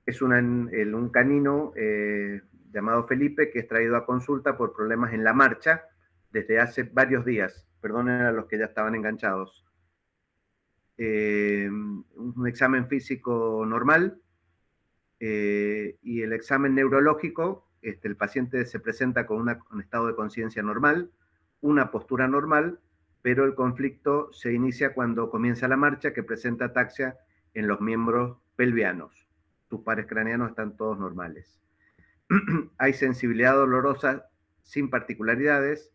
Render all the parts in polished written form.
es un canino llamado Felipe, que es traído a consulta por problemas en la marcha desde hace varios días. Perdonen a los que ya estaban enganchados. Un examen físico normal y el examen neurológico, el paciente se presenta con un estado de conciencia normal, una postura normal, pero el conflicto se inicia cuando comienza la marcha, que presenta ataxia en los miembros pelvianos. Tus pares craneanos están todos normales. Hay sensibilidad dolorosa sin particularidades,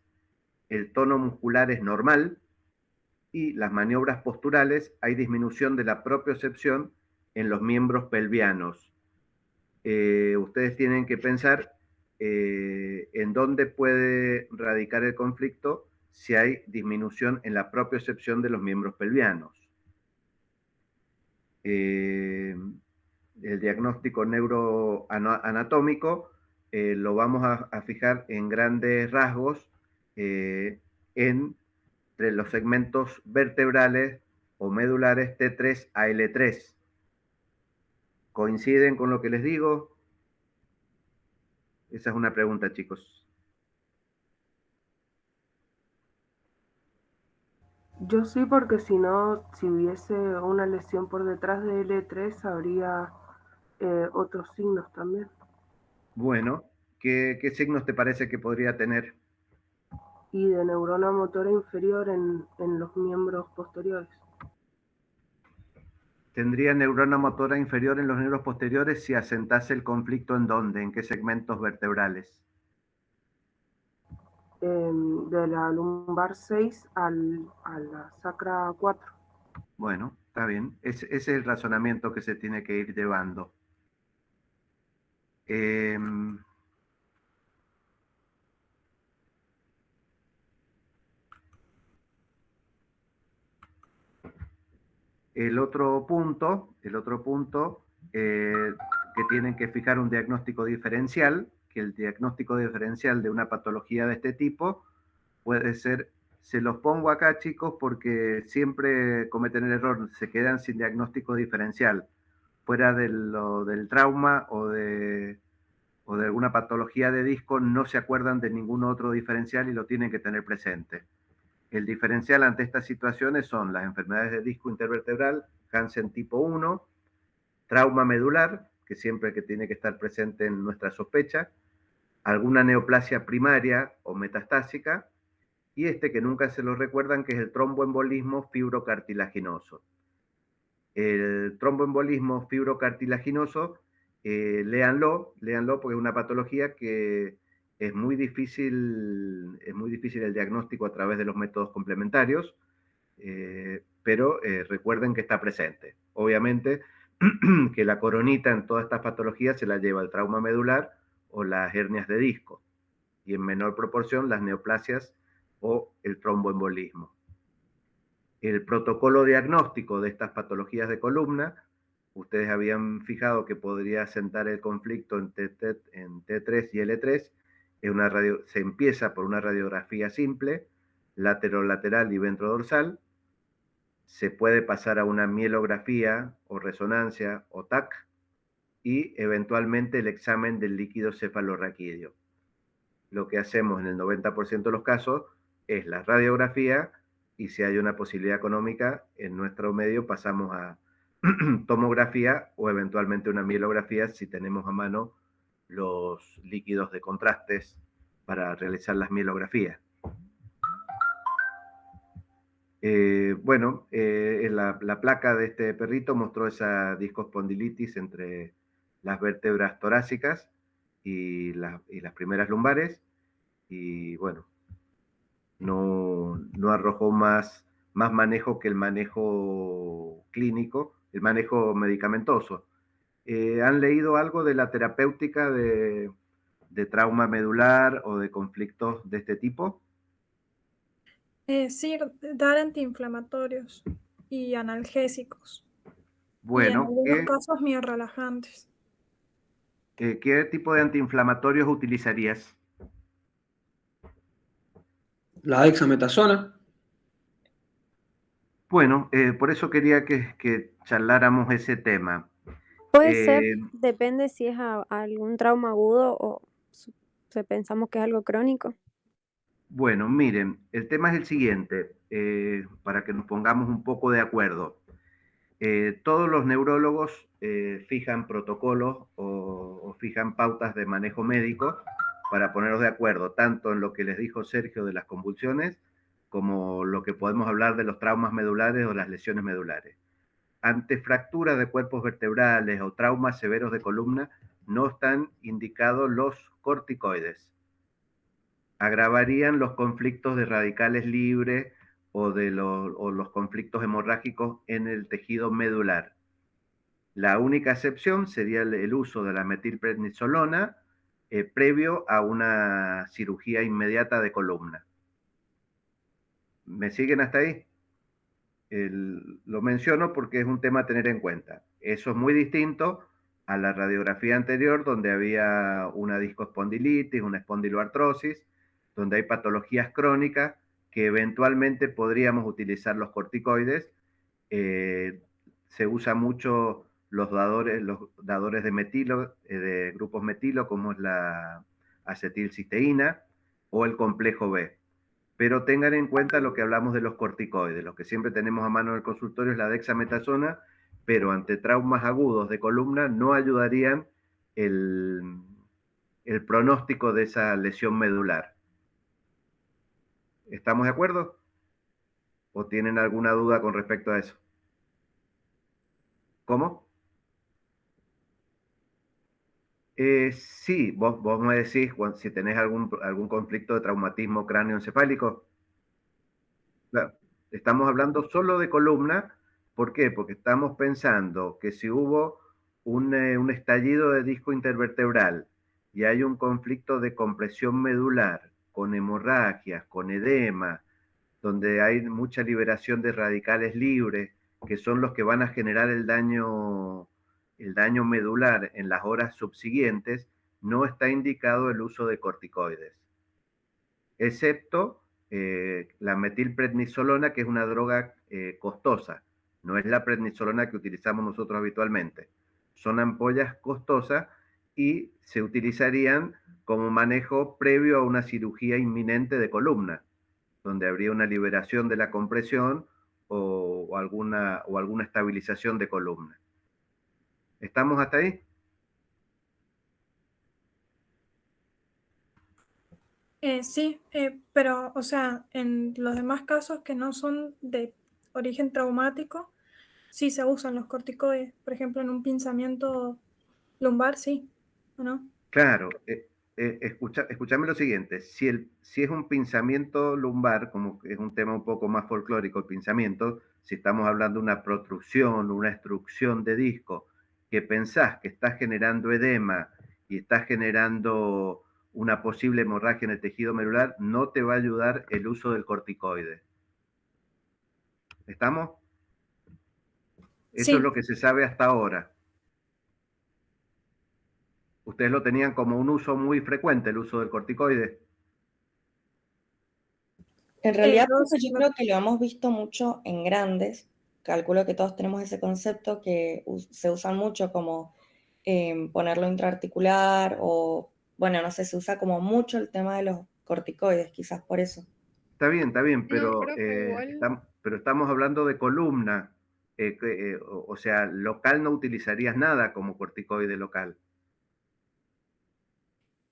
el tono muscular es normal y las maniobras posturales hay disminución de la propiocepción en los miembros pelvianos. Ustedes tienen que pensar en dónde puede radicar el conflicto si hay disminución en la propiocepción de los miembros pelvianos. El diagnóstico neuroanatómico lo vamos a fijar en grandes rasgos entre los segmentos vertebrales o medulares T3 a L3. ¿Coinciden con lo que les digo? Esa es una pregunta, chicos. Yo sí, porque si no, si hubiese una lesión por detrás de L3, habría otros signos también. Bueno, ¿qué signos te parece que podría tener? Y de neurona motora inferior en los miembros posteriores. Tendría neurona motora inferior en los nervios posteriores si asentase el conflicto en dónde, en qué segmentos vertebrales. De la lumbar 6 a la sacra 4. Bueno, está bien. Ese es el razonamiento que se tiene que ir llevando. Eh, el otro punto que tienen que fijar un diagnóstico diferencial, que el diagnóstico diferencial de una patología de este tipo puede ser, se los pongo acá, chicos, porque siempre cometen el error, se quedan sin diagnóstico diferencial, fuera del trauma o de alguna patología de disco, no se acuerdan de ningún otro diferencial y lo tienen que tener presente. El diferencial ante estas situaciones son las enfermedades de disco intervertebral, Hansen tipo 1, trauma medular, que siempre que tiene que estar presente en nuestra sospecha, alguna neoplasia primaria o metastásica, y que nunca se lo recuerdan, que es el tromboembolismo fibrocartilaginoso. El tromboembolismo fibrocartilaginoso, léanlo porque es una patología que es muy difícil el diagnóstico a través de los métodos complementarios, pero recuerden que está presente. Obviamente que la coronita en todas estas patologías se la lleva el trauma medular o las hernias de disco, y en menor proporción las neoplasias o el tromboembolismo. El protocolo diagnóstico de estas patologías de columna, ustedes habían fijado que podría sentar el conflicto en T3 y L3, se empieza por una radiografía simple, lateral y ventrolateral, se puede pasar a una mielografía o resonancia o TAC y eventualmente el examen del líquido cefalorraquídeo. Lo que hacemos en el 90% de los casos es la radiografía, y si hay una posibilidad económica en nuestro medio pasamos a tomografía o eventualmente una mielografía si tenemos a mano los líquidos de contrastes para realizar las mielografías. La placa de este perrito mostró esa discospondilitis entre las vértebras torácicas y las primeras lumbares, y bueno, no arrojó más manejo que el manejo clínico, el manejo medicamentoso. ¿Han leído algo de la terapéutica de trauma medular o de conflictos de este tipo? Sí, dar antiinflamatorios y analgésicos. Y en Bueno, algunos casos miorrelajantes. ¿qué tipo de antiinflamatorios utilizarías? La dexametasona. Bueno, por eso quería que charláramos ese tema. Puede ser, Eh, depende si es a algún trauma agudo o pensamos que es algo crónico. bueno, miren, el tema es el siguiente, para que nos pongamos un poco de acuerdo. Todos los neurólogos fijan protocolos o fijan pautas de manejo médico para ponernos de acuerdo, tanto en lo que les dijo Sergio de las convulsiones, como lo que podemos hablar de los traumas medulares o las lesiones medulares. Ante fracturas de cuerpos vertebrales o traumas severos de columna, no están indicados los corticoides. Agravarían los conflictos de radicales libres o los conflictos hemorrágicos en el tejido medular. La única excepción sería el uso de la metilprednisolona previo a una cirugía inmediata de columna. ¿Me siguen hasta ahí? Lo menciono porque es un tema a tener en cuenta. Eso es muy distinto a la radiografía anterior, donde había una discoespondilitis, una espondiloartrosis, donde hay patologías crónicas que eventualmente podríamos utilizar los corticoides. Se usa mucho los dadores de metilo, de grupos metilo, como es la acetilcisteína o el complejo B. Pero tengan en cuenta lo que hablamos de los corticoides. Lo que siempre tenemos a mano en el consultorio es la dexametasona, pero ante traumas agudos de columna no ayudarían el, el pronóstico de esa lesión medular. ¿Estamos de acuerdo? ¿O tienen alguna duda con respecto a eso? ¿Cómo? Sí, vos me decís si tenés algún conflicto de traumatismo cráneoencefálico. Claro, estamos hablando solo de columna. ¿Por qué? Porque estamos pensando que si hubo un estallido de disco intervertebral y hay un conflicto de compresión medular con hemorragias, con edema, donde hay mucha liberación de radicales libres, que son los que van a generar el daño medular en las horas subsiguientes, no está indicado el uso de corticoides, excepto la metilprednisolona, que es una droga costosa. No es la prednisolona que utilizamos nosotros habitualmente. Son ampollas costosas y se utilizarían como manejo previo a una cirugía inminente de columna, donde habría una liberación de la compresión o alguna estabilización de columna. ¿Estamos hasta ahí? Sí, pero, o sea, en los demás casos que no son de origen traumático, sí se usan los corticoides. Por ejemplo, en un pinzamiento lumbar, sí, ¿o no? Claro, escúchame lo siguiente, si es un pinzamiento lumbar, como es un tema un poco más folclórico, el pinzamiento, si estamos hablando de una protrusión, una extrusión de disco, que pensás que estás generando edema y estás generando una posible hemorragia en el tejido medular, no te va a ayudar el uso del corticoide. ¿Estamos? Eso es Sí, lo que se sabe hasta ahora. Ustedes lo tenían como un uso muy frecuente, el uso del corticoide. En realidad, dos, yo creo que lo hemos visto mucho en grandes. Calculo que todos tenemos ese concepto que se usan mucho como ponerlo intraarticular o, bueno, no sé, se usa como mucho el tema de los corticoides, quizás por eso. Está bien, No, profe, igual. pero estamos hablando de columna. O sea, local no utilizarías nada como corticoide local.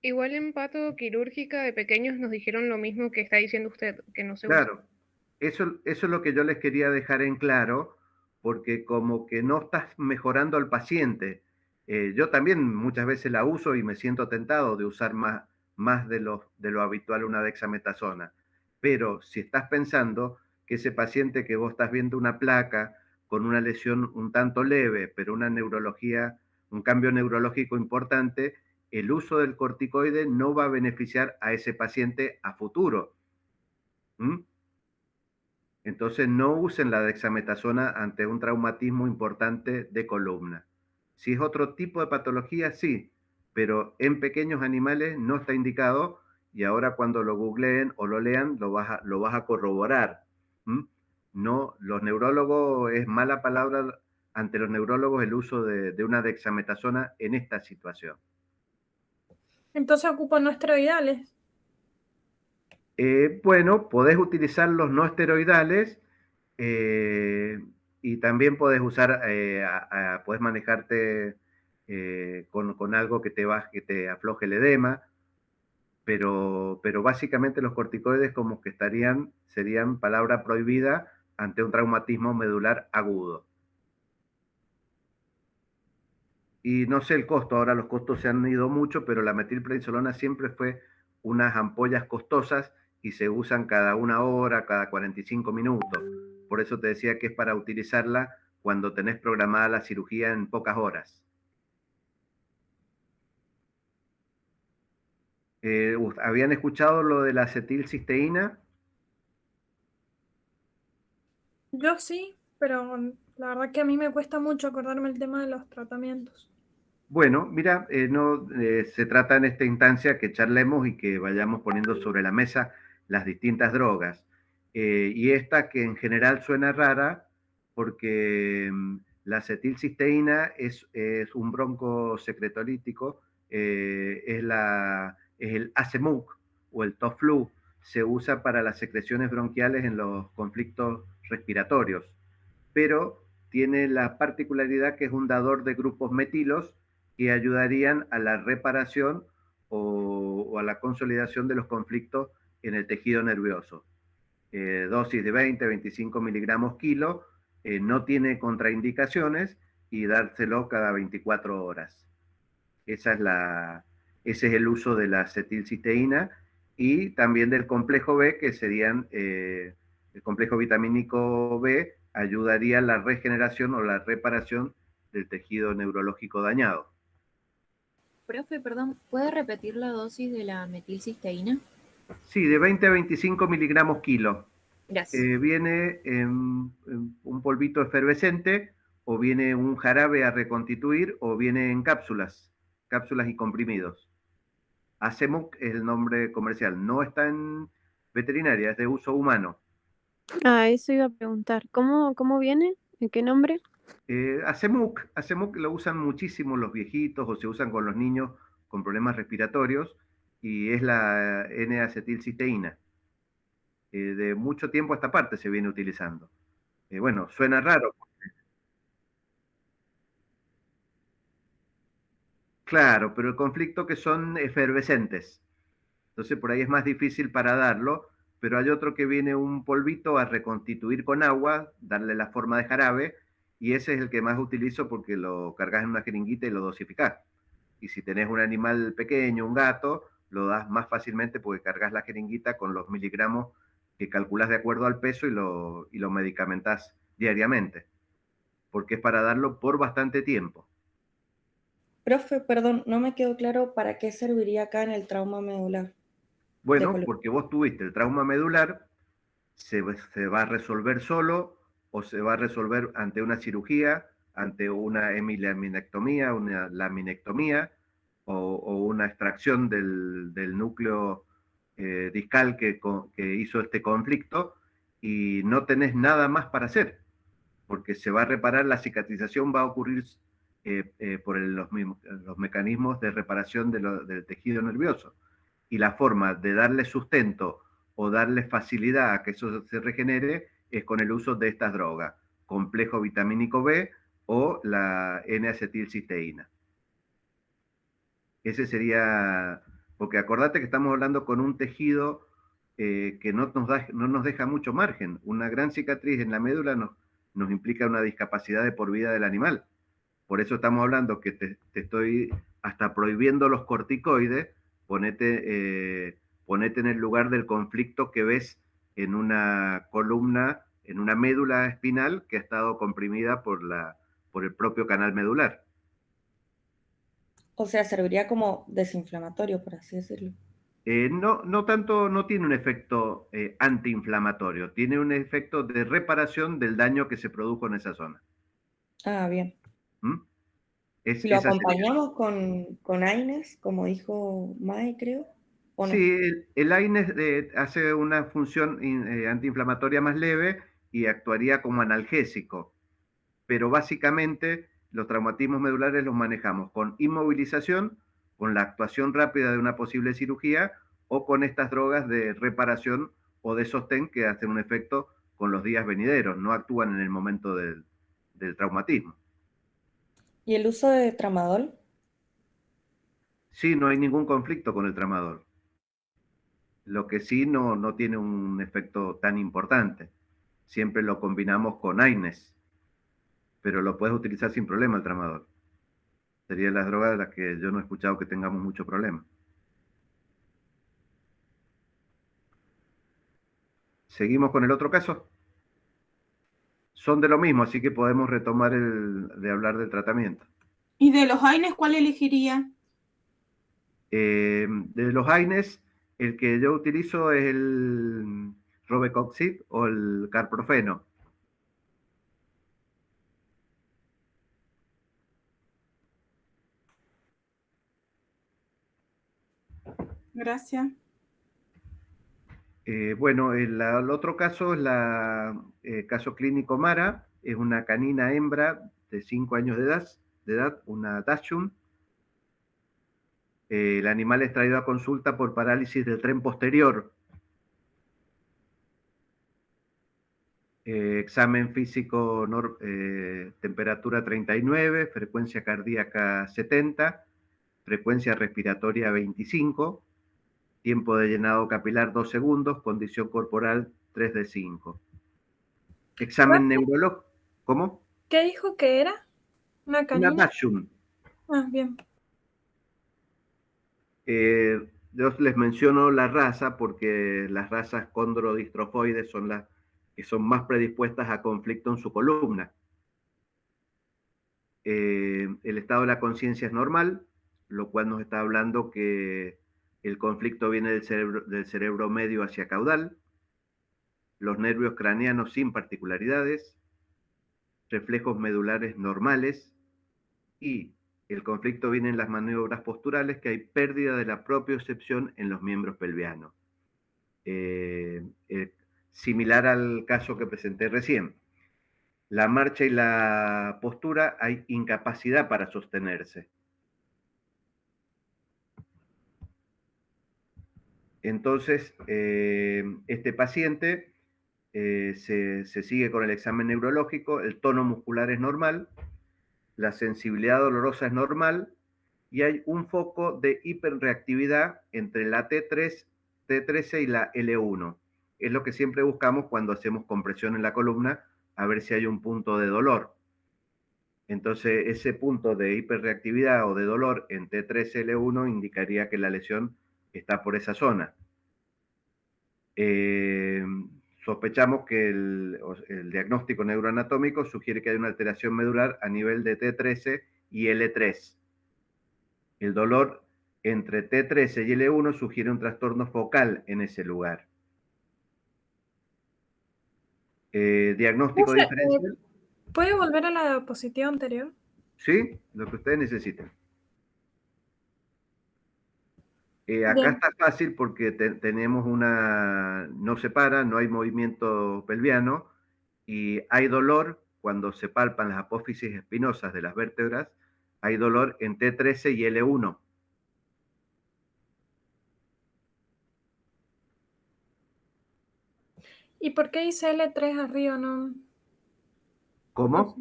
Igual en patoquirúrgica de pequeños nos dijeron lo mismo que está diciendo usted, que no se usa. Claro, eso es lo que yo les quería dejar en claro, porque como que no estás mejorando al paciente. Yo también muchas veces la uso y me siento tentado de usar más de lo habitual una dexametasona. Pero si estás pensando que ese paciente que vos estás viendo una placa con una lesión un tanto leve, pero una neurología, un cambio neurológico importante, el uso del corticoide no va a beneficiar a ese paciente a futuro. ¿Mm? Entonces no usen la dexametasona ante un traumatismo importante de columna. Si es otro tipo de patología, sí, pero en pequeños animales no está indicado y ahora cuando lo googleen o lo lean lo vas a corroborar. ¿Mm? No, los neurólogos es mala palabra ante los neurólogos el uso de una dexametasona en esta situación. Entonces ocupan no esteroidales. Bueno, podés utilizar los no esteroidales y también podés usar, podés manejarte con algo que te afloje el edema, pero básicamente los corticoides como que serían palabra prohibida ante un traumatismo medular agudo. Y no sé el costo, ahora los costos se han ido mucho, pero la metilprednisolona siempre fue unas ampollas costosas y se usan cada 1 hora, cada 45 minutos. Por eso te decía que es para utilizarla cuando tenés programada la cirugía en pocas horas. ¿Habían escuchado lo de la acetilcisteína? Yo sí, pero la verdad que a mí me cuesta mucho acordarme el tema de los tratamientos. Bueno, mira, se trata en esta instancia que charlemos y que vayamos poniendo sobre la mesa las distintas drogas. Y esta que en general suena rara porque la acetilcisteína es un broncosecretolítico, es el ACEMUC o el TOFLU. Se usa para las secreciones bronquiales en los conflictos respiratorios, pero tiene la particularidad que es un dador de grupos metilos que ayudarían a la reparación o a la consolidación de los conflictos en el tejido nervioso. Dosis de 20-25 miligramos kilo, no tiene contraindicaciones y dárselo cada 24 horas. Ese es el uso de la acetilcisteína y también del complejo B, que serían el complejo vitamínico B, ayudaría a la regeneración o la reparación del tejido neurológico dañado. Profe, perdón, ¿puede repetir la dosis de la metilcisteína? Sí, de 20 a 25 miligramos kilo. Gracias. Viene en un polvito efervescente, o viene un jarabe a reconstituir, o viene en cápsulas y comprimidos. ACEMUC es el nombre comercial, no está en veterinaria, es de uso humano. Ah, eso iba a preguntar. ¿Cómo viene? ¿En qué nombre? ACEMUC lo usan muchísimo los viejitos o se usan con los niños con problemas respiratorios y es la N-acetilcisteína. De mucho tiempo a esta parte se viene utilizando. Bueno, suena raro. Claro, pero el conflicto que son efervescentes. Entonces por ahí es más difícil para darlo, pero hay otro que viene un polvito a reconstituir con agua, darle la forma de jarabe, y ese es el que más utilizo porque lo cargas en una jeringuita y lo dosificás. Y si tenés un animal pequeño, un gato, lo das más fácilmente porque cargas la jeringuita con los miligramos que calculas de acuerdo al peso y lo medicamentás diariamente, porque es para darlo por bastante tiempo. Profe, perdón, no me quedó claro para qué serviría acá en el trauma medular. Bueno, porque vos tuviste el trauma medular, se va a resolver solo o se va a resolver ante una cirugía, ante una hemilaminectomía, una laminectomía o una extracción del núcleo discal que hizo este conflicto y no tenés nada más para hacer, porque se va a reparar, la cicatrización va a ocurrir por los mecanismos de reparación del tejido nervioso. Y la forma de darle sustento o darle facilidad a que eso se regenere es con el uso de estas drogas, complejo vitamínico B o la N-acetilcisteína. Ese sería, porque acordate que estamos hablando con un tejido que no nos deja mucho margen. Una gran cicatriz en la médula nos implica una discapacidad de por vida del animal. Por eso estamos hablando que te estoy hasta prohibiendo los corticoides. Ponete en el lugar del conflicto que ves en una columna, en una médula espinal que ha estado comprimida por el propio canal medular. O sea, serviría como desinflamatorio, por así decirlo. No tanto, no tiene un efecto antiinflamatorio, tiene un efecto de reparación del daño que se produjo en esa zona. Ah, bien. ¿Mm? ¿Lo acompañamos con AINES, como dijo Mae, creo? ¿O no? Sí, el AINES hace una función antiinflamatoria más leve y actuaría como analgésico. pero básicamente los traumatismos medulares los manejamos con inmovilización, con la actuación rápida de una posible cirugía o con estas drogas de reparación o de sostén que hacen un efecto con los días venideros, no actúan en el momento del traumatismo. ¿Y el uso de tramadol? Sí, no hay ningún conflicto con el tramadol. Lo que sí no tiene un efecto tan importante. Siempre lo combinamos con AINES, pero lo puedes utilizar sin problema el tramadol. Sería las drogas de las que yo no he escuchado que tengamos mucho problema. ¿Seguimos con el otro caso? Son de lo mismo, así que podemos retomar de hablar del tratamiento. ¿Y de los AINES cuál elegiría? De los AINES, el que yo utilizo es el Robecoxib o el carprofeno. Gracias. Bueno, el otro caso es el caso clínico Mara, es una canina hembra de 5 años de edad, una Dachshund. El animal es traído a consulta por parálisis del tren posterior. Examen físico, temperatura 39, frecuencia cardíaca 70, frecuencia respiratoria 25, tiempo de llenado capilar 2 segundos, condición corporal 3 de 5. Examen neurológico. ¿Cómo? ¿Qué dijo que era? ¿Una canina? Una Dachshund. Ah, bien. Yo les menciono la raza porque las razas condrodistrofoides son las que son más predispuestas a conflicto en su columna. El estado de la conciencia es normal, lo cual nos está hablando que el conflicto viene del cerebro medio hacia caudal, los nervios craneanos sin particularidades, reflejos medulares normales y el conflicto viene en las maniobras posturales, que hay pérdida de la propiocepción en los miembros pelvianos. Similar al caso que presenté recién. La marcha y la postura hay incapacidad para sostenerse. Entonces, este paciente se sigue con el examen neurológico, el tono muscular es normal, la sensibilidad dolorosa es normal y hay un foco de hiperreactividad entre la T13 y la L1. Es lo que siempre buscamos cuando hacemos compresión en la columna, a ver si hay un punto de dolor. Entonces, ese punto de hiperreactividad o de dolor en T13-L1 indicaría que la lesión está por esa zona. Sospechamos que el diagnóstico neuroanatómico sugiere que hay una alteración medular a nivel de T13 y L3. El dolor entre T13 y L1 sugiere un trastorno focal en ese lugar. Diagnóstico diferencial. ¿Puede volver a la diapositiva anterior? Sí, lo que ustedes necesiten. Acá Bien. está fácil porque tenemos no se para, no hay movimiento pelviano y hay dolor cuando se palpan las apófisis espinosas de las vértebras, hay dolor en T13 y L1. ¿Y por qué dice L3 arriba? No, ¿Cómo?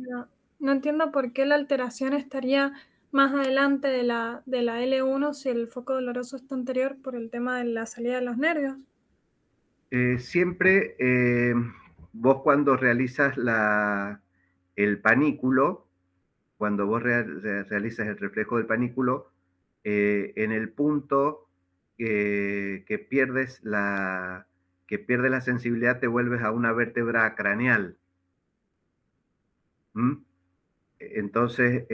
no entiendo por qué la alteración estaría más adelante de la L1 si el foco doloroso está anterior por el tema de la salida de los nervios. Siempre vos cuando realizas el panículo, cuando vos realizas el reflejo del panículo, en el punto que pierdes la sensibilidad te vuelves a una vértebra craneal. Entonces,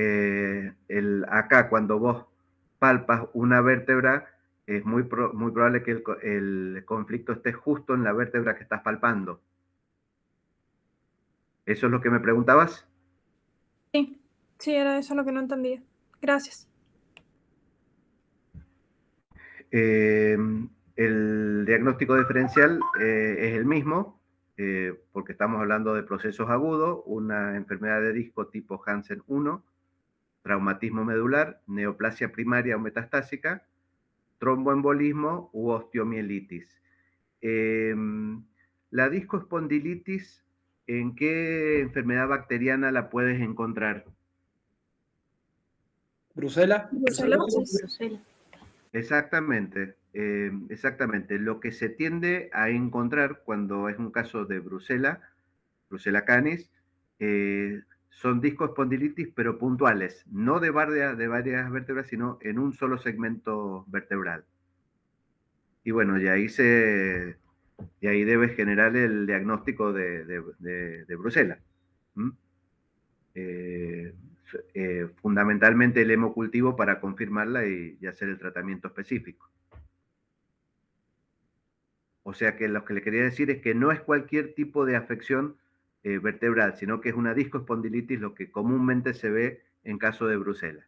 acá cuando vos palpas una vértebra, es muy probable que el conflicto esté justo en la vértebra que estás palpando. ¿Eso es lo que me preguntabas? Sí, era eso lo que no entendía. Gracias. El diagnóstico diferencial es el mismo. porque estamos hablando de procesos agudos, una enfermedad de disco tipo Hansen 1, traumatismo medular, neoplasia primaria o metastásica, tromboembolismo u osteomielitis. La discoespondilitis, ¿en qué enfermedad bacteriana la puedes encontrar? ¿Bruselas? Brucelosis. Exactamente, exactamente. Lo que se tiende a encontrar cuando es un caso de Brucella canis, son discoespondilitis, pero puntuales, no de varias vértebras, sino en un solo segmento vertebral. Y bueno, y ahí debes generar el diagnóstico de Brucella. ¿Mm? Fundamentalmente el hemocultivo para confirmarla y hacer el tratamiento específico. O sea que lo que le quería decir es que no es cualquier tipo de afección vertebral, sino que es una discoespondilitis lo que comúnmente se ve en caso de Brucella.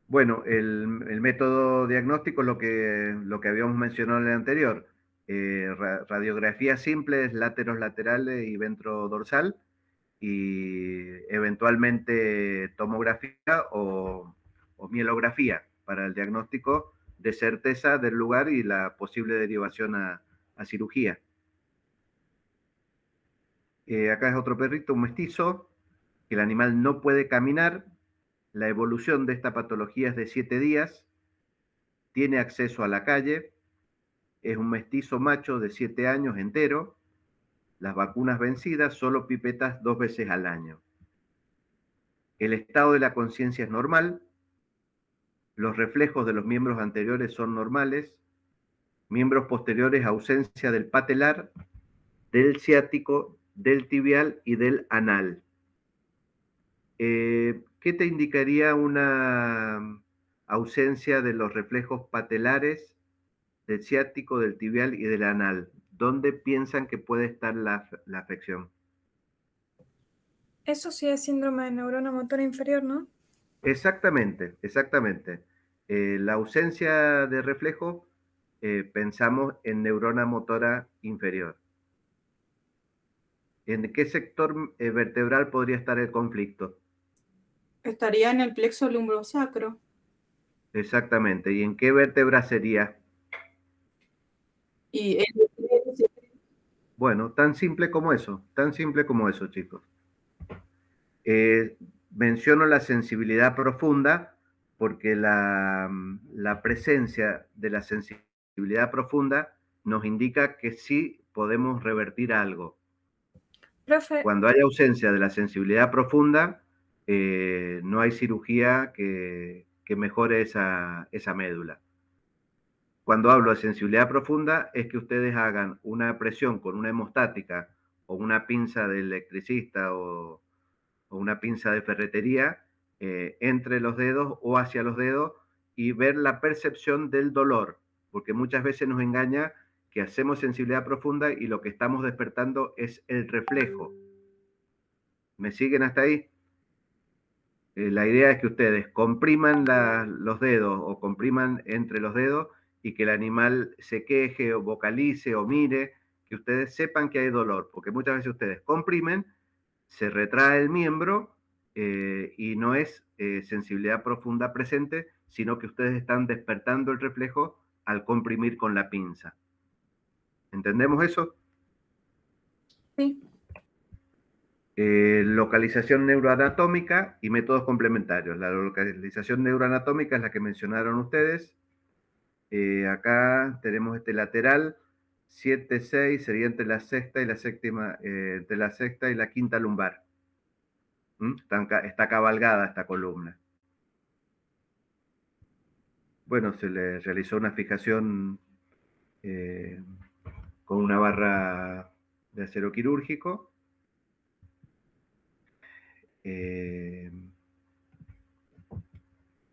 Bueno, el método diagnóstico es lo que habíamos mencionado en el anterior. Radiografía simple, láteros laterales y ventrodorsal, y eventualmente tomografía o mielografía para el diagnóstico de certeza del lugar y la posible derivación a cirugía. Acá es otro perrito, un mestizo, que el animal no puede caminar. La evolución de esta patología es de 7 días, tiene acceso a la calle, es un mestizo macho de 7 años entero, las vacunas vencidas, solo pipetas 2 veces al año. El estado de la conciencia es normal, los reflejos de los miembros anteriores son normales, miembros posteriores ausencia del patelar, del ciático, del tibial y del anal. ¿Qué te indicaría una ausencia de los reflejos patelares, del ciático, del tibial y del anal? ¿Dónde piensan que puede estar la afección? Eso sí es síndrome de neurona motora inferior, ¿no? Exactamente, exactamente. La ausencia de reflejo, pensamos en neurona motora inferior. ¿En qué sector vertebral podría estar el conflicto? Estaría en el plexo lumbrosacro. Exactamente. ¿Y en qué vértebra sería? Y Bueno, tan simple como eso, chicos. Menciono la sensibilidad profunda porque la presencia de la sensibilidad profunda nos indica que sí podemos revertir algo. Profe, Cuando hay ausencia de la sensibilidad profunda, no hay cirugía que mejore esa médula. Cuando hablo de sensibilidad profunda, es que ustedes hagan una presión con una hemostática o una pinza de electricista o una pinza de ferretería entre los dedos o hacia los dedos y ver la percepción del dolor, porque muchas veces nos engaña que hacemos sensibilidad profunda y lo que estamos despertando es el reflejo. ¿Me siguen hasta ahí? La idea es que ustedes compriman los dedos o compriman entre los dedos y que el animal se queje o vocalice o mire, que ustedes sepan que hay dolor, porque muchas veces ustedes comprimen, se retrae el miembro y no es sensibilidad profunda presente, sino que ustedes están despertando el reflejo al comprimir con la pinza. ¿Entendemos eso? sí. Localización neuroanatómica y métodos complementarios. La localización neuroanatómica es la que mencionaron ustedes. Acá tenemos este lateral, 7, 6, sería entre la sexta y la séptima, entre la sexta y la quinta lumbar. Está cabalgada esta columna. Bueno, se le realizó una fijación con una barra de acero quirúrgico.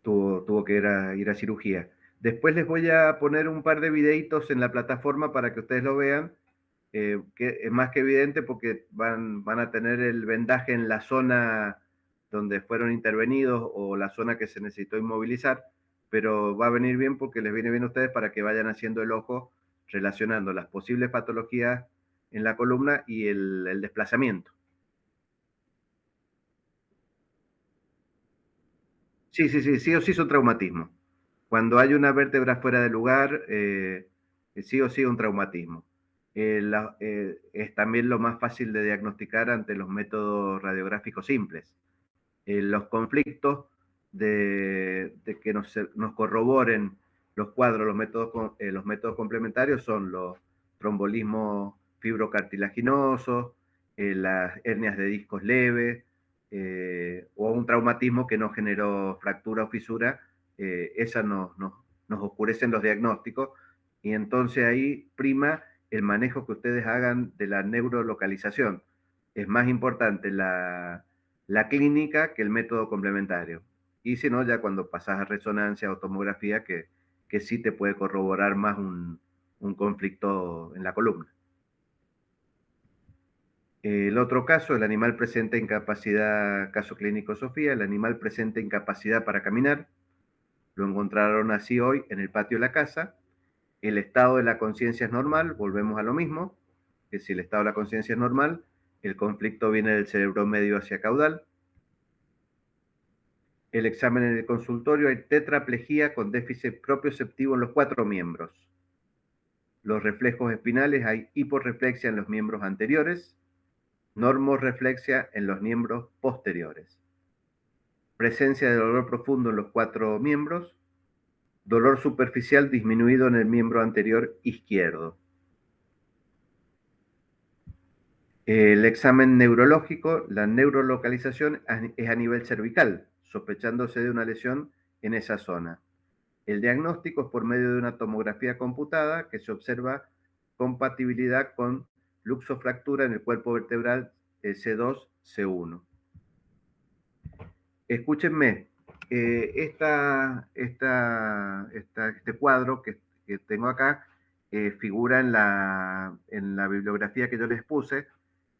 Tuvo que ir a cirugía. Después les voy a poner un par de videitos en la plataforma para que ustedes lo vean, que es más que evidente porque van a tener el vendaje en la zona donde fueron intervenidos o la zona que se necesitó inmovilizar, pero va a venir bien porque les viene bien a ustedes para que vayan haciendo el ojo relacionando las posibles patologías en la columna y el desplazamiento. Sí, sí o sí son traumatismos. Cuando hay una vértebra fuera de lugar, sí o sí un traumatismo. Es también lo más fácil de diagnosticar ante los métodos radiográficos simples. Los conflictos de que nos corroboren los cuadros, los métodos complementarios son los trombolismos fibrocartilaginosos, las hernias de discos leves, o un traumatismo que no generó fractura o fisura. Esas nos oscurecen los diagnósticos, y entonces ahí prima el manejo que ustedes hagan de la neurolocalización. Es más importante la clínica que el método complementario. Y si no, ya cuando pasas a resonancia o tomografía, que sí te puede corroborar más un conflicto en la columna. El otro caso, el animal presenta incapacidad, caso clínico Sofía, el animal presenta incapacidad para caminar. Lo encontraron así hoy en el patio de la casa. El estado de la conciencia es normal, volvemos a lo mismo, que si el estado de la conciencia es normal, el conflicto viene del cerebro medio hacia caudal. El examen en el consultorio, hay tetraplegia con déficit propioceptivo en los 4 miembros. Los reflejos espinales, hay hiporreflexia en los miembros anteriores, normorreflexia en los miembros posteriores. Presencia de dolor profundo en los 4 miembros, dolor superficial disminuido en el miembro anterior izquierdo. El examen neurológico, la neurolocalización es a nivel cervical, sospechándose de una lesión en esa zona. El diagnóstico es por medio de una tomografía computada que se observa compatibilidad con luxofractura en el cuerpo vertebral C2, C1. Escúchenme, este cuadro que tengo acá figura en la bibliografía que yo les puse,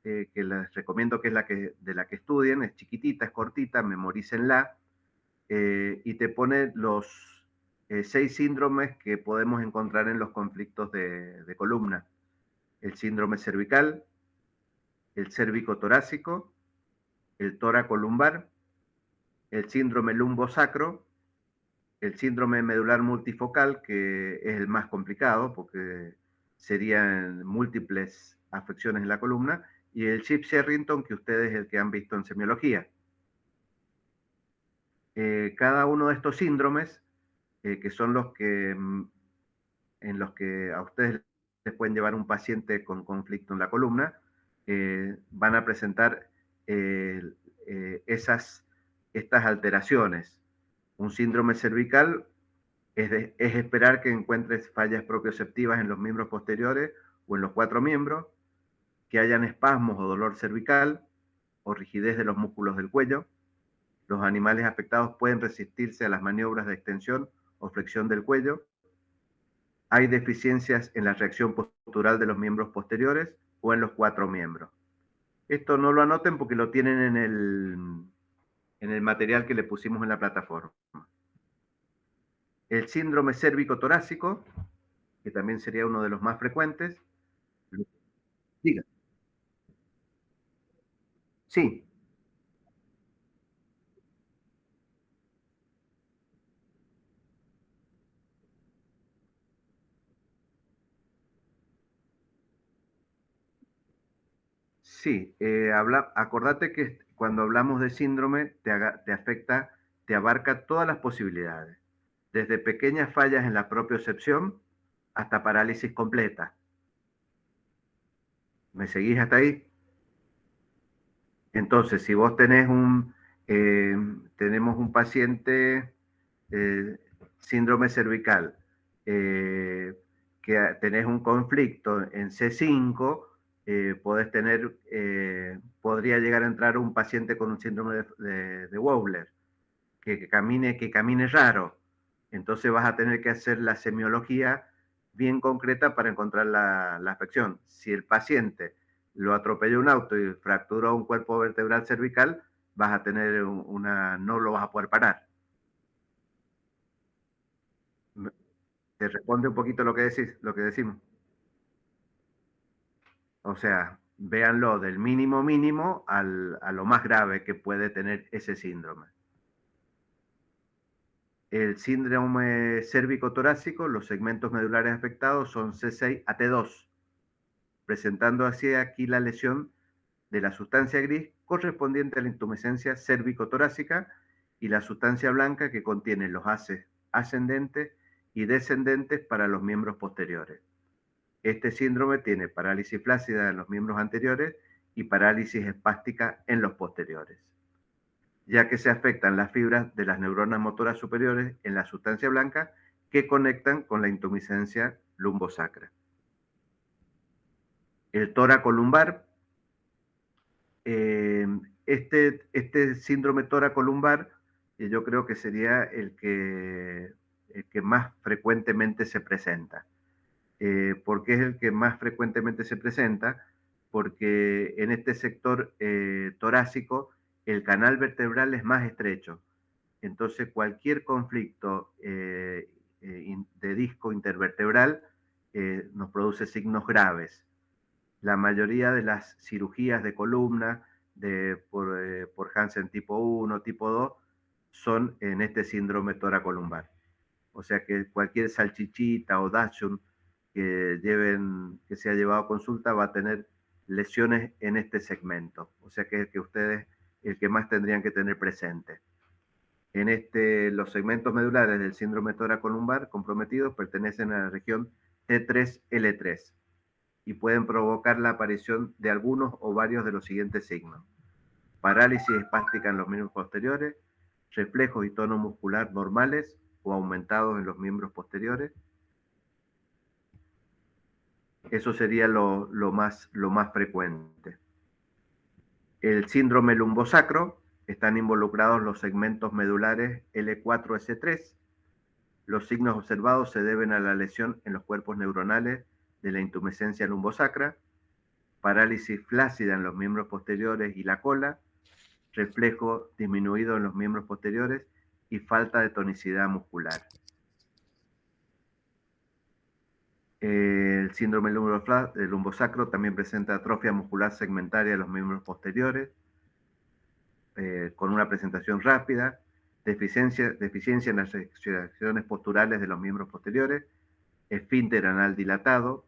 que les recomiendo que es de la que estudien. Es chiquitita, es cortita, memorícenla, y te pone los 6 síndromes que podemos encontrar en los conflictos de columna. El síndrome cervical, el cérvico-torácico, el tóraco-lumbar, el síndrome lumbosacro, el síndrome medular multifocal, que es el más complicado porque serían múltiples afecciones en la columna, y el Chips-Sherrington, que ustedes es el que han visto en semiología. Cada uno de estos síndromes, que son en los que a ustedes les pueden llevar un paciente con conflicto en la columna, van a presentar estas alteraciones. Un síndrome cervical es esperar que encuentres fallas propioceptivas en los miembros posteriores o en los 4 miembros, que hayan espasmos o dolor cervical o rigidez de los músculos del cuello. Los animales afectados pueden resistirse a las maniobras de extensión o flexión del cuello. Hay deficiencias en la reacción postural de los miembros posteriores o en los 4 miembros. Esto no lo anoten porque lo tienen en el material que le pusimos en la plataforma. El síndrome cérvico-torácico, que también sería uno de los más frecuentes. Diga. Sí. Sí, acordate que cuando hablamos de síndrome te afecta, te abarca todas las posibilidades, desde pequeñas fallas en la propiocepción hasta parálisis completa. ¿Me seguís hasta ahí? Entonces, si vos tenemos un paciente síndrome cervical, que tenés un conflicto en C5, podría llegar a entrar un paciente con un síndrome de Wöhler, que camine raro. Entonces vas a tener que hacer la semiología bien concreta para encontrar la afección. Si el paciente lo atropelló un auto y fracturó un cuerpo vertebral cervical, vas a tener no lo vas a poder parar. Te responde un poquito lo que decimos. O sea, véanlo del mínimo mínimo a lo más grave que puede tener ese síndrome. El síndrome cérvico-torácico, los segmentos medulares afectados son C6 a T2, presentando así aquí la lesión de la sustancia gris correspondiente a la intumescencia cérvico-torácica y la sustancia blanca que contiene los haces ascendentes y descendentes para los miembros posteriores. Este síndrome tiene parálisis flácida en los miembros anteriores y parálisis espástica en los posteriores, ya que se afectan las fibras de las neuronas motoras superiores en la sustancia blanca que conectan con la intumescencia lumbosacra. El tóraco lumbar, este síndrome tóraco lumbar, yo creo que sería el que más frecuentemente se presenta. ¿Por qué es el que más frecuentemente se presenta? Porque en este sector torácico el canal vertebral es más estrecho. Entonces cualquier conflicto de disco intervertebral nos produce signos graves. La mayoría de las cirugías de columna por Hansen tipo 1, tipo 2, son en este síndrome tóraco-lumbar. O sea que cualquier salchichita o dachshund que se ha llevado a consulta va a tener lesiones en este segmento. O sea que es el que más tendrían que tener presente. Los segmentos medulares del síndrome tóraco-lumbar comprometidos pertenecen a la región T3-L3 y pueden provocar la aparición de algunos o varios de los siguientes signos: parálisis espástica en los miembros posteriores, reflejos y tono muscular normales o aumentados en los miembros posteriores. Eso sería lo más frecuente. El síndrome lumbosacro, están involucrados los segmentos medulares L4-S3. Los signos observados se deben a la lesión en los cuerpos neuronales de la intumescencia lumbosacra, parálisis flácida en los miembros posteriores y la cola, reflejo disminuido en los miembros posteriores y falta de tonicidad muscular. El síndrome lumbosacro también presenta atrofia muscular segmentaria de los miembros posteriores, con una presentación rápida, deficiencia en las reacciones posturales de los miembros posteriores, esfínter anal dilatado,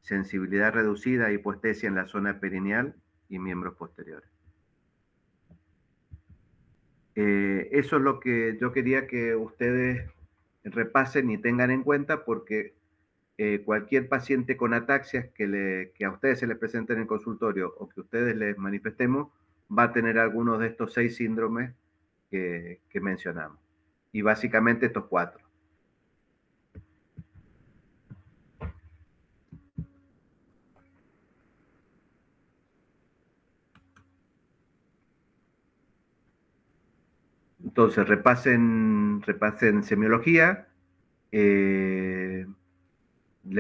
sensibilidad reducida, hipoestesia en la zona perineal y miembros posteriores. Eso es lo que yo quería que ustedes repasen y tengan en cuenta, porque cualquier paciente con ataxias que a ustedes se les presente en el consultorio o que ustedes les manifestemos va a tener algunos de estos 6 síndromes que mencionamos. Y básicamente estos 4. Entonces, repasen semiología. Les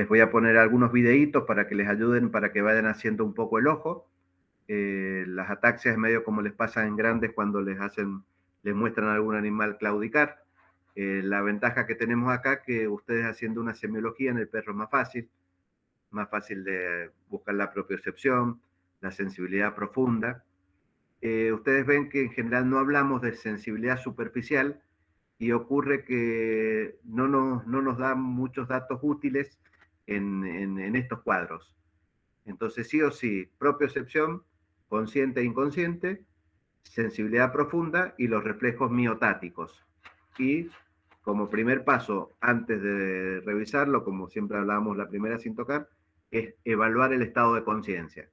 voy a poner algunos videitos para que les ayuden, para que vayan haciendo un poco el ojo. Las ataxias es medio como les pasa en grandes cuando les muestran a algún animal claudicar. La ventaja que tenemos acá, que ustedes haciendo una semiología en el perro es más fácil de buscar la propiocepción, la sensibilidad profunda. Ustedes ven que en general no hablamos de sensibilidad superficial y ocurre que no nos dan muchos datos útiles en estos cuadros. Entonces, sí o sí, propiocepción, consciente e inconsciente, sensibilidad profunda y los reflejos miotáticos. Y como primer paso, antes de revisarlo, como siempre hablábamos la primera sin tocar, es evaluar el estado de conciencia.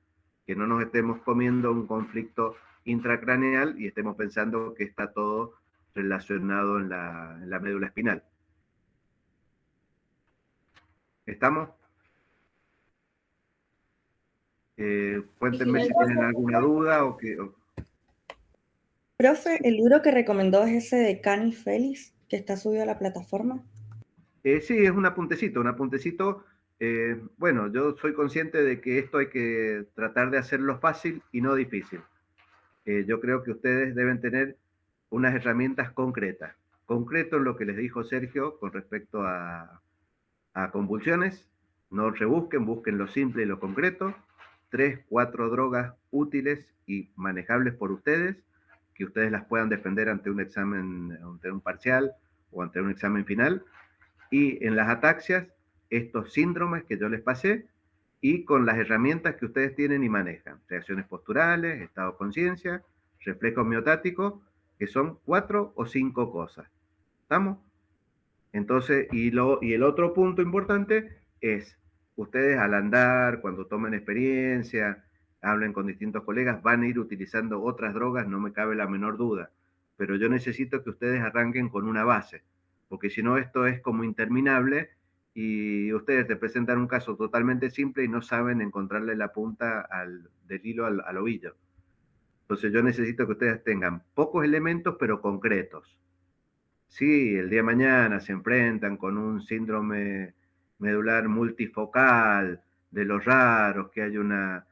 Que no nos estemos comiendo un conflicto intracraneal y estemos pensando que está todo relacionado en la médula espinal. ¿Estamos? Cuéntenme si tienen alguna duda o que... Profe, ¿el libro que recomendó es ese de Cani Félix, que está subido a la plataforma? Sí, es un apuntecito. Bueno, yo soy consciente de que esto hay que tratar de hacerlo fácil y no difícil. Yo creo que ustedes deben tener unas herramientas concretas. Concreto en lo que les dijo Sergio con respecto a a convulsiones, no rebusquen, busquen lo simple y lo concreto. 3, 4 drogas útiles y manejables por ustedes, que ustedes las puedan defender ante un examen, ante un parcial o ante un examen final. Y en las ataxias, estos síndromes que yo les pasé, y con las herramientas que ustedes tienen y manejan. Reacciones posturales, estado de conciencia, reflejo miotático, que son 4 o 5 cosas. ¿Estamos? Entonces, y el otro punto importante es, ustedes al andar, cuando tomen experiencia, hablen con distintos colegas, van a ir utilizando otras drogas, no me cabe la menor duda. Pero yo necesito que ustedes arranquen con una base, porque si no esto es como interminable y ustedes te presentan un caso totalmente simple y no saben encontrarle la punta del hilo al ovillo. Entonces yo necesito que ustedes tengan pocos elementos pero concretos. Si el día de mañana se enfrentan con un síndrome medular multifocal de los raros, que hay una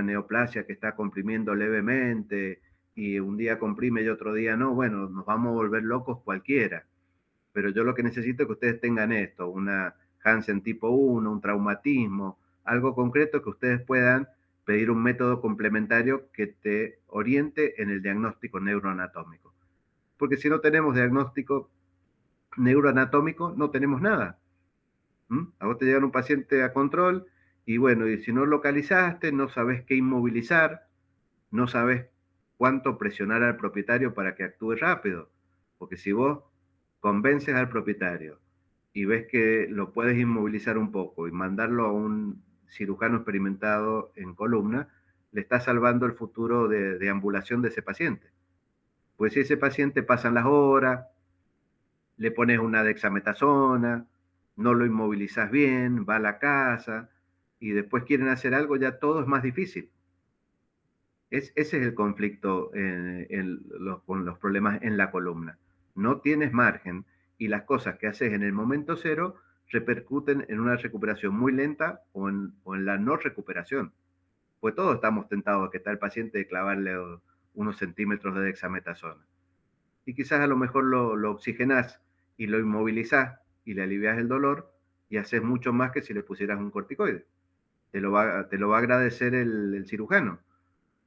neoplasia que está comprimiendo levemente y un día comprime y otro día no, bueno, nos vamos a volver locos cualquiera. Pero yo lo que necesito es que ustedes tengan esto, una Hansen tipo 1, un traumatismo, algo concreto que ustedes puedan pedir un método complementario que te oriente en el diagnóstico neuroanatómico. Porque si no tenemos diagnóstico neuroanatómico, no tenemos nada. A vos te llega un paciente a control y bueno, y si no localizaste, no sabes qué inmovilizar, no sabes cuánto presionar al propietario para que actúe rápido. Porque si vos convences al propietario y ves que lo puedes inmovilizar un poco y mandarlo a un cirujano experimentado en columna, le estás salvando el futuro de ambulación de ese paciente. Pues si ese paciente pasan las horas, le pones una dexametasona, no lo inmovilizas bien, va a la casa y después quieren hacer algo, ya todo es más difícil. Ese es el conflicto con los problemas en la columna. No tienes margen y las cosas que haces en el momento cero repercuten en una recuperación muy lenta o en la no recuperación. Pues todos estamos tentados a que está el paciente de clavarle unos centímetros de dexametasona. Y quizás a lo mejor lo oxigenás y lo inmovilizás y le alivias el dolor y haces mucho más que si le pusieras un corticoide. Te lo va a agradecer el cirujano.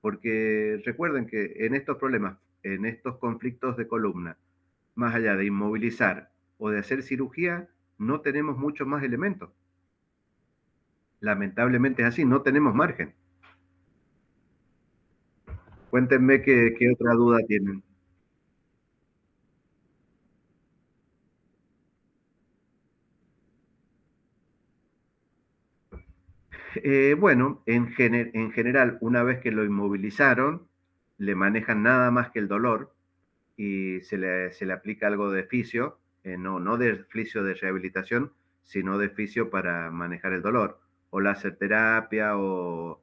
Porque recuerden que en estos problemas, en estos conflictos de columna, más allá de inmovilizar o de hacer cirugía, no tenemos muchos más elementos. Lamentablemente es así, no tenemos margen. Cuéntenme qué otra duda tienen. Bueno, en general, una vez que lo inmovilizaron, le manejan nada más que el dolor y se le aplica algo de fisio, no de fisio de rehabilitación, sino de fisio para manejar el dolor, o láser terapia o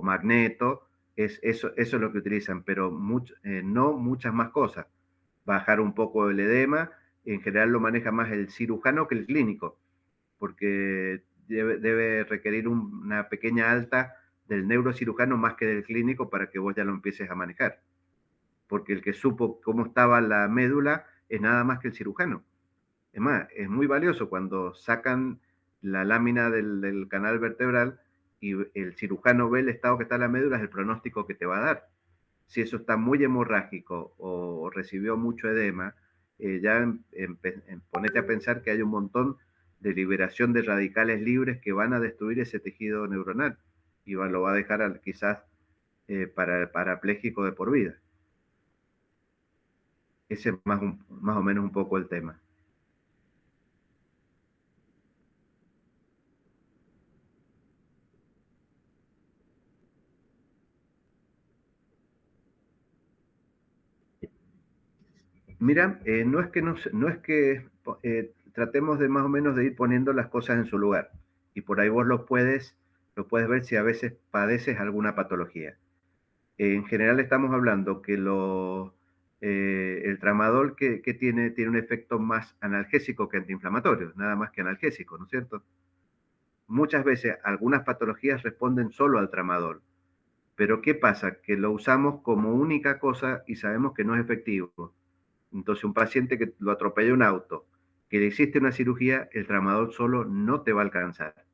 magneto, eso es lo que utilizan, pero no muchas más cosas. Bajar un poco el edema, en general lo maneja más el cirujano que el clínico, porque debe requerir una pequeña alta del neurocirujano más que del clínico para que vos ya lo empieces a manejar. Porque el que supo cómo estaba la médula es nada más que el cirujano. Es más, es muy valioso cuando sacan la lámina del canal vertebral y el cirujano ve el estado que está la médula, es el pronóstico que te va a dar. Si eso está muy hemorrágico o recibió mucho edema, ya ponete a pensar que hay un montón de liberación de radicales libres que van a destruir ese tejido neuronal y lo va a dejar quizás parapléjico de por vida. Ese es más o menos un poco el tema. Mira, no es que tratemos de más o menos de ir poniendo las cosas en su lugar. Y por ahí vos lo puedes ver si a veces padeces alguna patología. En general estamos hablando que el tramadol que tiene un efecto más analgésico que antiinflamatorio, nada más que analgésico, ¿no es cierto? Muchas veces algunas patologías responden solo al tramadol. Pero ¿qué pasa? Que lo usamos como única cosa y sabemos que no es efectivo. Entonces un paciente que lo atropella un auto que hiciste una cirugía, el tramadol solo no te va a alcanzar.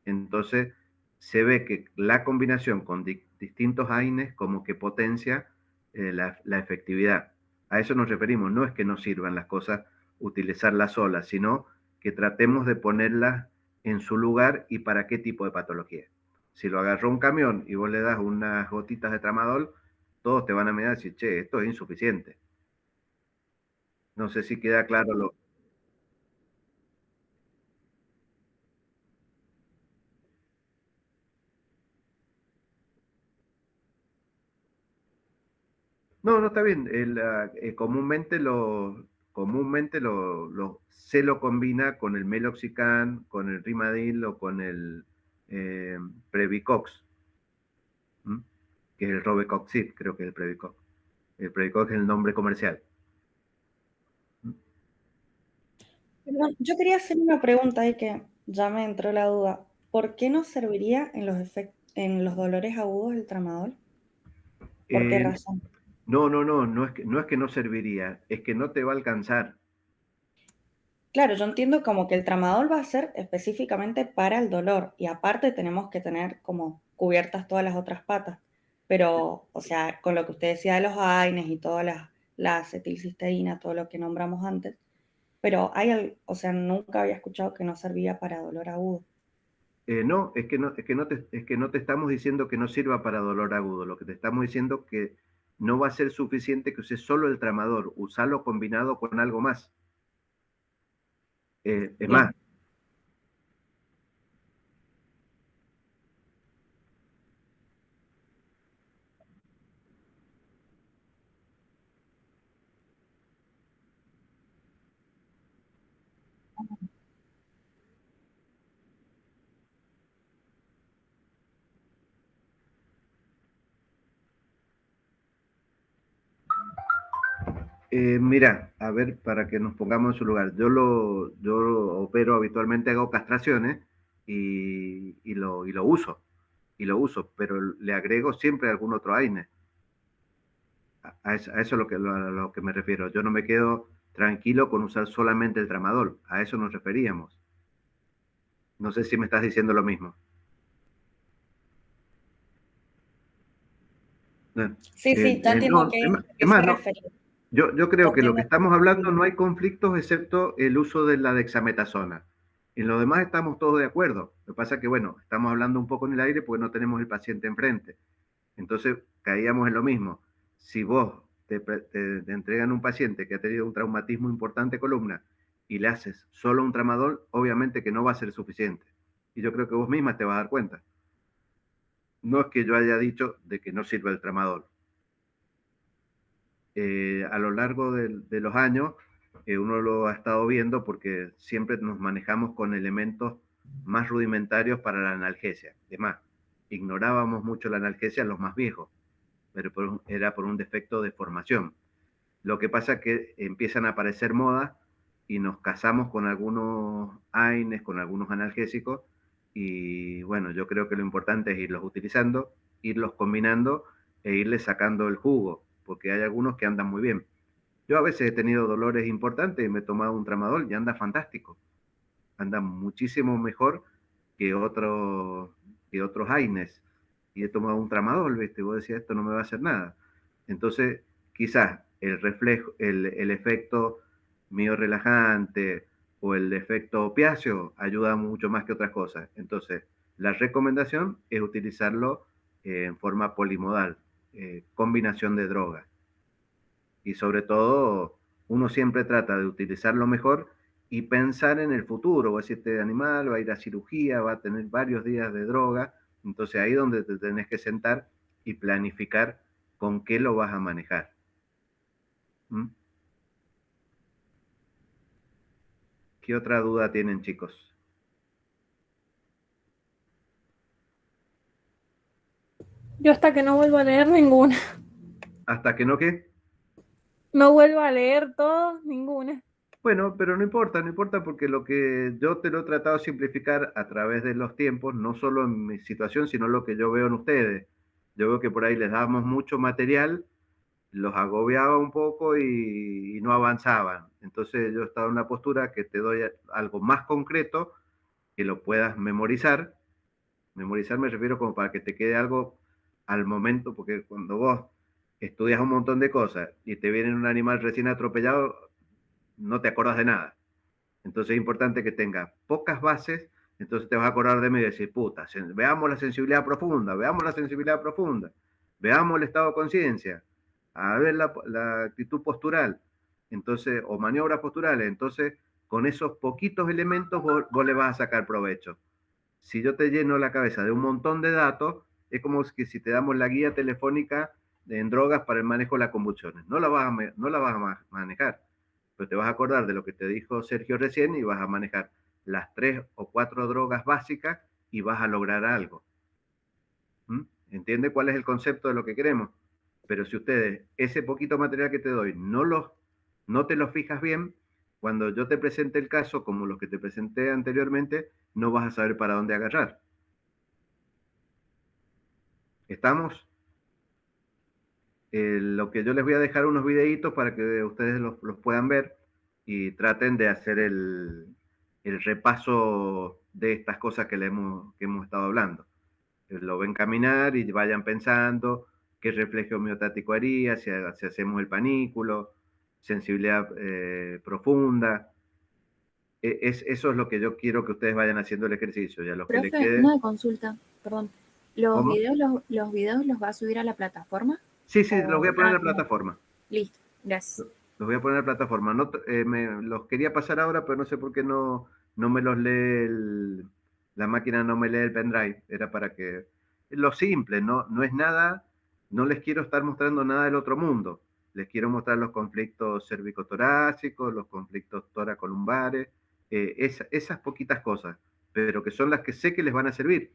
Entonces, se ve que la combinación con distintos AINES como que potencia la efectividad. A eso nos referimos, no es que no sirvan las cosas utilizarlas solas, sino que tratemos de ponerlas en su lugar y para qué tipo de patología. Si lo agarró un camión y vos le das unas gotitas de tramadol, todos te van a mirar y decir, che, esto es insuficiente. No sé si queda claro lo... No, no está bien. Se lo combina con el Meloxicam, con el Rimadil o con el Previcox, ¿m? Que es el Robecoxib, creo que es el Previcox. El Previcox es el nombre comercial. Perdón, yo quería hacer una pregunta ahí que ya me entró la duda. ¿Por qué no serviría en los dolores agudos el tramadol? ¿Por qué Eh, razón? no es que no serviría, es que no te va a alcanzar. Claro, yo entiendo como que el tramadol va a ser específicamente para el dolor y aparte tenemos que tener como cubiertas todas las otras patas. Pero, o sea, con lo que usted decía de los AINES y toda la acetilcisteína, todo lo que nombramos antes, pero o sea, nunca había escuchado que no servía para dolor agudo. No, es que no te estamos diciendo que no sirva para dolor agudo. Lo que te estamos diciendo es que no va a ser suficiente que uses solo el tramador, usarlo combinado con algo más. Es Bien. más, mira, a ver, para que nos pongamos en su lugar, yo opero habitualmente, hago castraciones y lo uso, pero le agrego siempre algún otro AINE. A eso es a lo que me refiero. Yo no me quedo tranquilo con usar solamente el tramadol, a eso nos referíamos. No sé si me estás diciendo lo mismo. Sí, sí, ya entiendo No, que es más, se no, refería. yo creo que lo que Entiendo. estamos hablando no hay conflictos excepto el uso de la dexametasona. En lo demás estamos todos de acuerdo. Lo que pasa es que, bueno, estamos hablando un poco en el aire porque no tenemos el paciente enfrente. Entonces caíamos en lo mismo. Si vos te entregan un paciente que ha tenido un traumatismo importante de columna y le haces solo un tramadol, obviamente que no va a ser suficiente. Y yo creo que vos misma te vas a dar cuenta. No es que yo haya dicho de que no sirve el tramadol. A lo largo de los años, uno lo ha estado viendo porque siempre nos manejamos con elementos más rudimentarios para la analgesia. Además, ignorábamos mucho la analgesia en los más viejos, pero era por un defecto de formación. Lo que pasa es que empiezan a aparecer modas y nos casamos con algunos AINES, con algunos analgésicos, y bueno, yo creo que lo importante es irlos utilizando, irlos combinando e irles sacando el jugo, porque hay algunos que andan muy bien. Yo a veces he tenido dolores importantes y me he tomado un tramadol y anda fantástico. Anda muchísimo mejor que, que otros AINES. Y he tomado un tramadol, ¿viste? Y vos decías, esto no me va a hacer nada. Entonces, quizás el reflejo, el efecto mío relajante o el efecto opiáceo ayuda mucho más que otras cosas. Entonces, la recomendación es utilizarlo en forma polimodal, combinación de drogas. Y sobre todo, uno siempre trata de utilizarlo mejor y pensar en el futuro. O si este animal va a ir a cirugía, va a tener varios días de droga. Entonces ahí es donde te tenés que sentar y planificar con qué lo vas a manejar. ¿Mm? ¿Qué otra duda tienen, chicos? Yo hasta que no vuelvo a leer ninguna. ¿Hasta que no qué? No vuelvo a leer todo, ninguna. Bueno, pero no importa, no importa porque lo que yo te lo he tratado de simplificar a través de los tiempos, no solo en mi situación, sino lo que yo veo en ustedes. Yo veo que por ahí les damos mucho material los agobiaba un poco y no avanzaban. Entonces yo estaba en una postura que te doy algo más concreto, que lo puedas memorizar. Memorizar me refiero como para que te quede algo al momento, porque cuando vos estudias un montón de cosas y te viene un animal recién atropellado, no te acuerdas de nada. Entonces es importante que tengas pocas bases, entonces te vas a acordar de mí y decir, puta, veamos la sensibilidad profunda, veamos la sensibilidad profunda, veamos el estado de conciencia, a ver la actitud postural, entonces, o maniobras posturales. Entonces, con esos poquitos elementos vos le vas a sacar provecho. Si yo te lleno la cabeza de un montón de datos, es como que si te damos la guía telefónica en drogas para el manejo de las convulsiones. No la vas a manejar, pero te vas a acordar de lo que te dijo Sergio recién y vas a manejar las 3 o 4 drogas básicas y vas a lograr algo. ¿Entiende cuál es el concepto de lo que queremos? Pero si ustedes, ese poquito material que te doy, no te lo fijas bien, cuando yo te presente el caso, como los que te presenté anteriormente, no vas a saber para dónde agarrar. ¿Estamos? Lo que yo les voy a dejar unos videitos para que ustedes los puedan ver y traten de hacer el repaso de estas cosas que hemos estado hablando. Lo ven caminar y vayan pensando qué reflejo homeostático haría, si hacemos el panículo, sensibilidad profunda. Eso es lo que yo quiero que ustedes vayan haciendo el ejercicio. Ya los que les Profe, quede... una consulta, perdón. ¿Los ¿Cómo? videos los va a subir a la plataforma? Sí, los voy a poner en la plataforma. Listo, gracias. Los voy a poner en la plataforma. No, los quería pasar ahora, pero no sé por qué no me los lee la máquina, no me lee el pendrive. Era para que... Lo simple, no es nada, no les quiero estar mostrando nada del otro mundo. Les quiero mostrar los conflictos cérvico-torácicos, los conflictos toracolumbares, esas poquitas cosas, pero que son las que sé que les van a servir.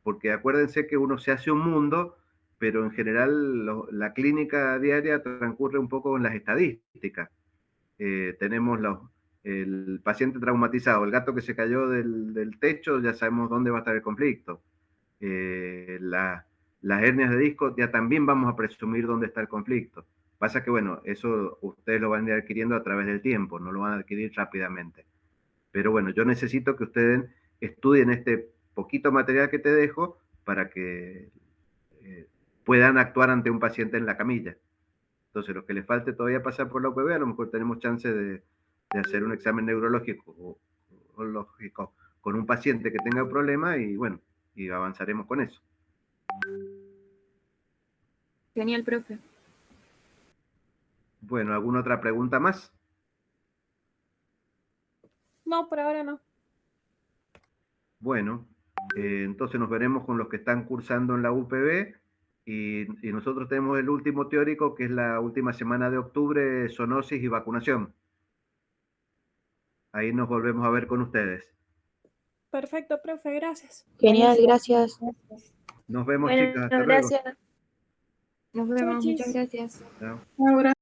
Porque acuérdense que uno se hace un mundo, pero en general la clínica diaria transcurre un poco en las estadísticas. Tenemos el paciente traumatizado, el gato que se cayó del techo, ya sabemos dónde va a estar el conflicto. Las hernias de disco, ya también vamos a presumir dónde está el conflicto. Pasa que, bueno, eso ustedes lo van a ir adquiriendo a través del tiempo, no lo van a adquirir rápidamente. Pero bueno, yo necesito que ustedes estudien este poquito material que te dejo para que puedan actuar ante un paciente en la camilla. Entonces, los que les falte todavía pasar por la UPB, a lo mejor tenemos chance de hacer un examen neurológico con un paciente que tenga problema y bueno, y avanzaremos con eso. Genial, profe. Bueno, ¿alguna otra pregunta más? No, por ahora no. Bueno, entonces nos veremos con los que están cursando en la UPB y nosotros tenemos el último teórico, que es la última semana de octubre, zoonosis y vacunación. Ahí nos volvemos a ver con ustedes. Perfecto, profe, gracias. Genial, gracias. Nos vemos, Bueno, chicas. Hasta luego. gracias. Nos vemos, Chau, muchas chis. gracias. Chao. Ahora.